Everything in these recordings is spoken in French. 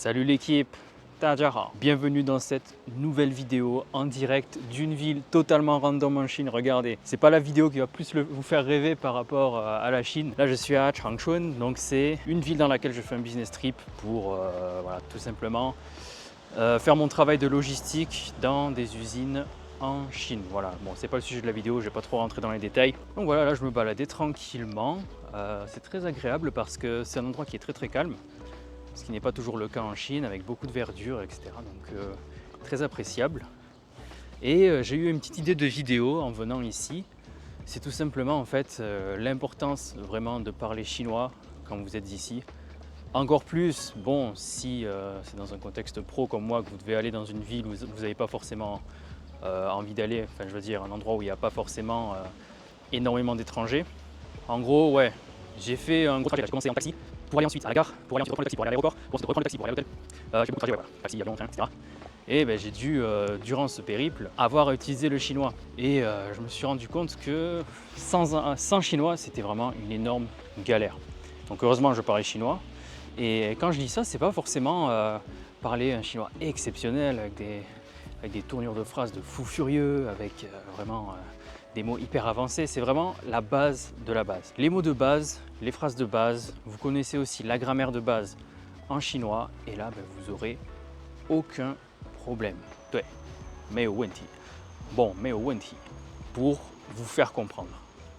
Salut l'équipe, 大家好. Bienvenue dans cette nouvelle vidéo en direct d'une ville totalement random en Chine. Regardez, c'est pas la vidéo qui va plus vous faire rêver par rapport à la Chine. Là je suis à Changchun, donc c'est une ville dans laquelle je fais un business trip pour voilà, tout simplement faire mon travail de logistique dans des usines en Chine. Voilà, bon c'est pas le sujet de la vidéo, je vais pas trop rentrer dans les détails. Donc voilà, là je me baladais tranquillement. C'est très agréable parce que c'est un endroit qui est très calme. Ce qui n'est pas toujours le cas en Chine, avec beaucoup de verdure, etc. Donc très appréciable. Et j'ai eu une petite idée de vidéo en venant ici. C'est tout simplement en fait l'importance vraiment de parler chinois quand vous êtes ici. Encore plus, bon, si c'est dans un contexte pro comme moi, que vous devez aller dans une ville où vous n'avez pas forcément envie d'aller, enfin je veux dire un endroit où il n'y a pas forcément énormément d'étrangers. En gros, ouais, j'ai fait un gros trajet, j'ai commencé en taxi pour aller ensuite à la gare, pour aller ensuite reprendre le taxi pour aller à l'aéroport, pour ensuite reprendre le taxi pour aller à l'hôtel. J'ai beaucoup de trajets, ouais, voilà. Taxi, avion, train, etc. Et ben, j'ai dû, durant ce périple, avoir à utiliser le chinois. Et je me suis rendu compte que sans chinois, c'était vraiment une énorme galère. Donc heureusement, je parlais chinois. Et quand je dis ça, c'est pas forcément parler un chinois exceptionnel avec des tournures de phrases de fou furieux, avec vraiment des mots hyper avancés. C'est vraiment la base de la base. Les mots de base, les phrases de base, vous connaissez aussi la grammaire de base en chinois. Et là, ben, vous aurez aucun problème. Ouais, mais au wenti. Bon, mais au wenti. Pour vous faire comprendre.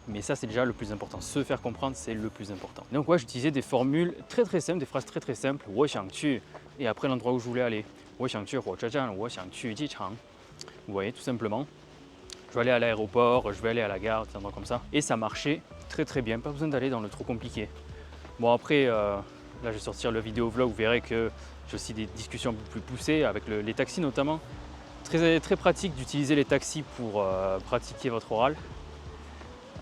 Mais ça, c'est déjà le plus important. Se faire comprendre, c'est le plus important. Donc, ouais, j'utilisais des formules très simples, des phrases très simples. 我想去, et après l'endroit où je voulais aller. 我想去火车站, 我想去机场. Vous voyez, tout simplement. Je vais aller à l'aéroport, je vais aller à la gare, des endroits comme ça. Et ça marchait très bien. Pas besoin d'aller dans le trop compliqué. Bon, après, là, je vais sortir le vidéo vlog. Vous verrez que j'ai aussi des discussions un peu plus poussées avec les taxis notamment. Très pratique d'utiliser les taxis pour pratiquer votre oral.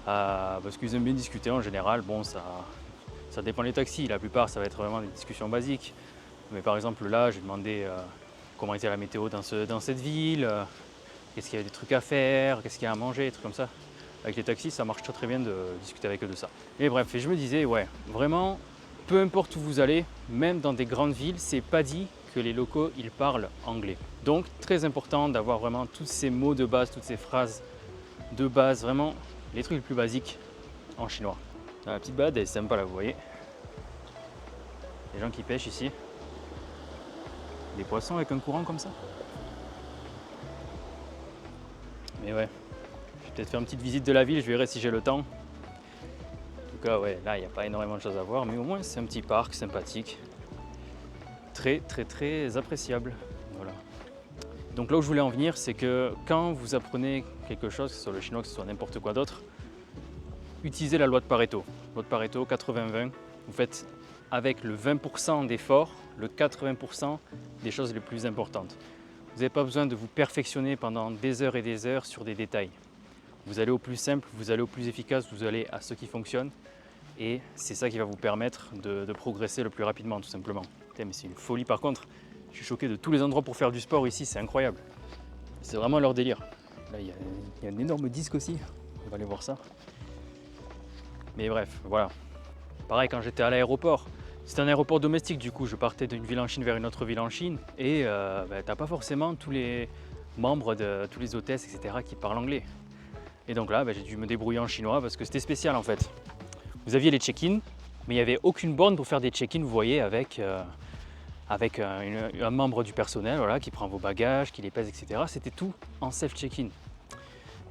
Parce qu'ils aiment bien discuter en général. Bon, ça dépend des taxis. La plupart, ça va être vraiment des discussions basiques. Mais par exemple, là, j'ai demandé comment était la météo dans cette ville, qu'est-ce qu'il y a des trucs à faire, qu'est-ce qu'il y a à manger, des trucs comme ça. Avec les taxis, ça marche très bien de discuter avec eux de ça. Et bref, et je me disais, ouais, vraiment, peu importe où vous allez, même dans des grandes villes, c'est pas dit que les locaux, ils parlent anglais. Donc, très important d'avoir vraiment tous ces mots de base, toutes ces phrases de base, vraiment les trucs les plus basiques en chinois. La petite balade, elle est sympa là, vous voyez. Les gens qui pêchent ici. Des poissons avec un courant comme ça. Mais ouais, je vais peut-être faire une petite visite de la ville, je verrai si j'ai le temps. En tout cas, ouais, là, il n'y a pas énormément de choses à voir, mais au moins, c'est un petit parc sympathique. Très appréciable. Voilà. Donc là où je voulais en venir, c'est que quand vous apprenez quelque chose, que ce soit le chinois, que ce soit n'importe quoi d'autre, utilisez la loi de Pareto. Loi de Pareto, 80-20. Vous faites avec le 20% d'efforts, le 80% des choses les plus importantes. Vous n'avez pas besoin de vous perfectionner pendant des heures et des heures sur des détails. Vous allez au plus simple, vous allez au plus efficace, vous allez à ce qui fonctionne. Et c'est ça qui va vous permettre de progresser le plus rapidement, tout simplement. Putain, mais c'est une folie par contre. Je suis choqué de tous les endroits pour faire du sport ici, c'est incroyable. C'est vraiment leur délire. Là, il y a un énorme disque aussi. On va aller voir ça. Mais bref, voilà. Pareil, quand j'étais à l'aéroport, c'était un aéroport domestique, du coup, je partais d'une ville en Chine vers une autre ville en Chine. Et t'as pas forcément tous les membres de tous les hôtesses, etc. qui parlent anglais. Et donc là, j'ai dû me débrouiller en chinois parce que c'était spécial en fait. Vous aviez les check-in, mais il n'y avait aucune borne pour faire des check-in, vous voyez, avec un membre du personnel voilà, qui prend vos bagages, qui les pèse, etc. C'était tout en self-check-in.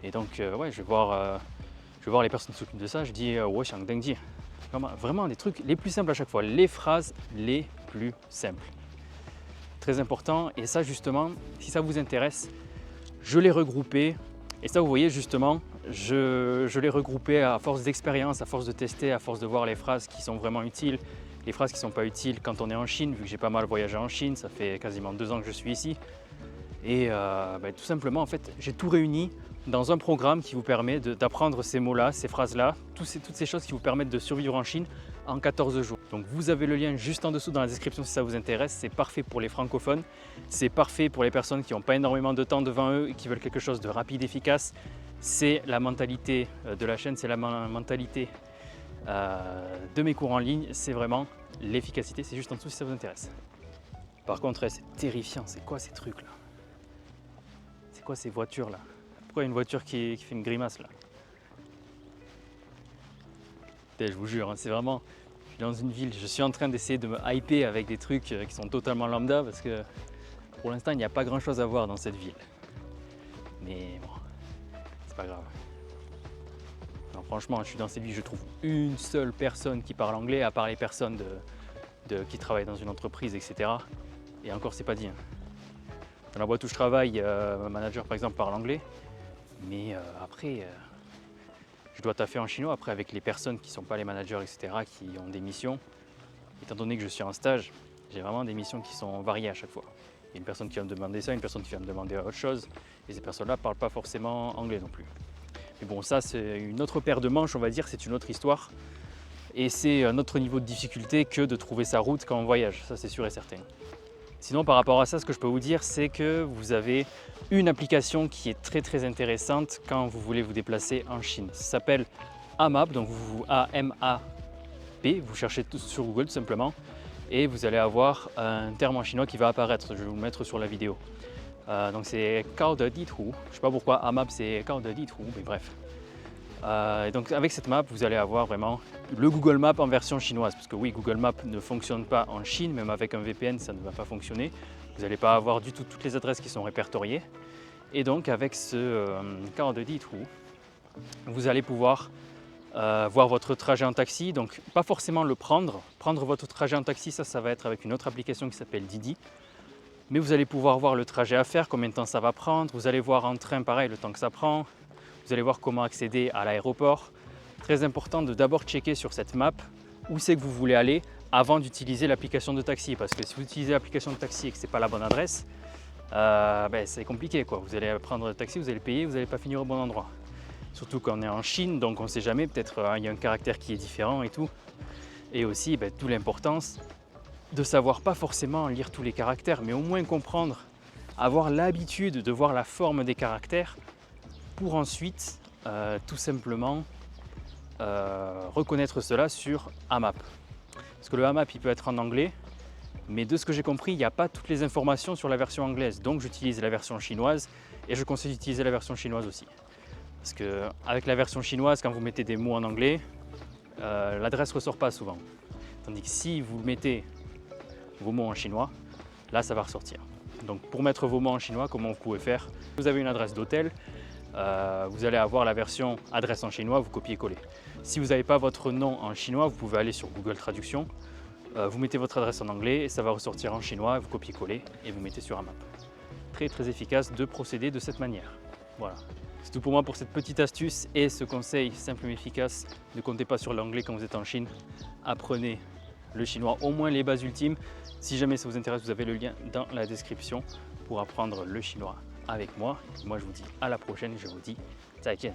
Et donc, ouais, je vais voir les personnes qui s'occupent de ça, je dis « wo xiang dengji ». Vraiment des trucs les plus simples à chaque fois, les phrases les plus simples. Très important, et ça justement, si ça vous intéresse, je l'ai regroupé. Et ça, vous voyez, justement, je l'ai regroupé à force d'expérience, à force de tester, à force de voir les phrases qui sont vraiment utiles, les phrases qui ne sont pas utiles quand on est en Chine, vu que j'ai pas mal voyagé en Chine, ça fait quasiment 2 ans que je suis ici. Et tout simplement, en fait, j'ai tout réuni dans un programme qui vous permet d'apprendre ces mots-là, ces phrases-là, toutes ces choses qui vous permettent de survivre en Chine en 14 jours. Donc vous avez le lien juste en dessous dans la description si ça vous intéresse. C'est parfait pour les francophones, c'est parfait pour les personnes qui n'ont pas énormément de temps devant eux et qui veulent quelque chose de rapide, efficace. C'est la mentalité de la chaîne, c'est la mentalité de mes cours en ligne, c'est vraiment l'efficacité. C'est juste en dessous si ça vous intéresse. Par contre, c'est terrifiant. C'est quoi ces trucs là? C'est quoi ces voitures là? Pourquoi il y a une voiture qui fait une grimace là? Je vous jure, hein, c'est vraiment... Je suis dans une ville, je suis en train d'essayer de me hyper avec des trucs qui sont totalement lambda parce que pour l'instant, il n'y a pas grand chose à voir dans cette ville. Mais bon, c'est pas grave. Non, franchement, je suis dans cette ville, je trouve une seule personne qui parle anglais, à part les personnes qui travaillent dans une entreprise, etc. Et encore, c'est pas dit. Hein. Dans la boîte où je travaille, mon manager, par exemple, parle anglais. Mais après, je dois taffer en chinois. Après, avec les personnes qui ne sont pas les managers, etc., qui ont des missions, étant donné que je suis en stage, j'ai vraiment des missions qui sont variées à chaque fois. Il y a une personne qui va me demander ça, une personne qui va me demander autre chose. Et ces personnes-là ne parlent pas forcément anglais non plus. Mais bon, ça, c'est une autre paire de manches, on va dire, c'est une autre histoire. Et c'est un autre niveau de difficulté que de trouver sa route quand on voyage, ça c'est sûr et certain. Sinon, par rapport à ça, ce que je peux vous dire, c'est que vous avez une application qui est très intéressante quand vous voulez vous déplacer en Chine. Ça s'appelle Amap, donc A-M-A-P, vous cherchez tout sur Google tout simplement, et vous allez avoir un terme en chinois qui va apparaître, je vais vous le mettre sur la vidéo. Donc c'est Kao de Di Tu, je ne sais pas pourquoi Amap c'est Kao de Di Tu, mais bref. Et donc avec cette map, vous allez avoir vraiment le Google Maps en version chinoise. Parce que oui, Google Maps ne fonctionne pas en Chine, même avec un VPN, ça ne va pas fonctionner. Vous n'allez pas avoir du tout toutes les adresses qui sont répertoriées. Et donc avec ce Kao de Di Tu, vous allez pouvoir voir votre trajet en taxi. Donc pas forcément le prendre. Prendre votre trajet en taxi, ça va être avec une autre application qui s'appelle Didi. Mais vous allez pouvoir voir le trajet à faire, combien de temps ça va prendre. Vous allez voir en train, pareil, le temps que ça prend. Vous allez voir comment accéder à l'aéroport. Très important de d'abord checker sur cette map où c'est que vous voulez aller avant d'utiliser l'application de taxi. Parce que si vous utilisez l'application de taxi et que ce n'est pas la bonne adresse, c'est compliqué, quoi. Vous allez prendre le taxi, vous allez payer, vous n'allez pas finir au bon endroit. Surtout quand on est en Chine, donc on ne sait jamais, peut-être il y a un caractère qui est différent et tout. Et aussi, d'où l'importance de savoir pas forcément lire tous les caractères, mais au moins comprendre, avoir l'habitude de voir la forme des caractères pour ensuite tout simplement reconnaître cela sur Amap. Parce que le Amap il peut être en anglais, mais de ce que j'ai compris, il n'y a pas toutes les informations sur la version anglaise. Donc j'utilise la version chinoise et je conseille d'utiliser la version chinoise aussi. Parce qu'avec la version chinoise, quand vous mettez des mots en anglais, l'adresse ne ressort pas souvent. Tandis que si vous mettez vos mots en chinois, là ça va ressortir. Donc pour mettre vos mots en chinois, comment vous pouvez faire? Vous avez une adresse d'hôtel, vous allez avoir la version adresse en chinois, vous copiez-coller. Si vous n'avez pas votre nom en chinois, vous pouvez aller sur Google Traduction, vous mettez votre adresse en anglais et ça va ressortir en chinois, vous copiez-coller et vous mettez sur Amap. Très efficace de procéder de cette manière. Voilà. C'est tout pour moi pour cette petite astuce et ce conseil simple mais efficace. Ne comptez pas sur l'anglais quand vous êtes en Chine. Apprenez le chinois, au moins les bases ultimes. Si jamais ça vous intéresse, vous avez le lien dans la description pour apprendre le chinois avec moi. Moi, je vous dis à la prochaine. Je vous dis 再见.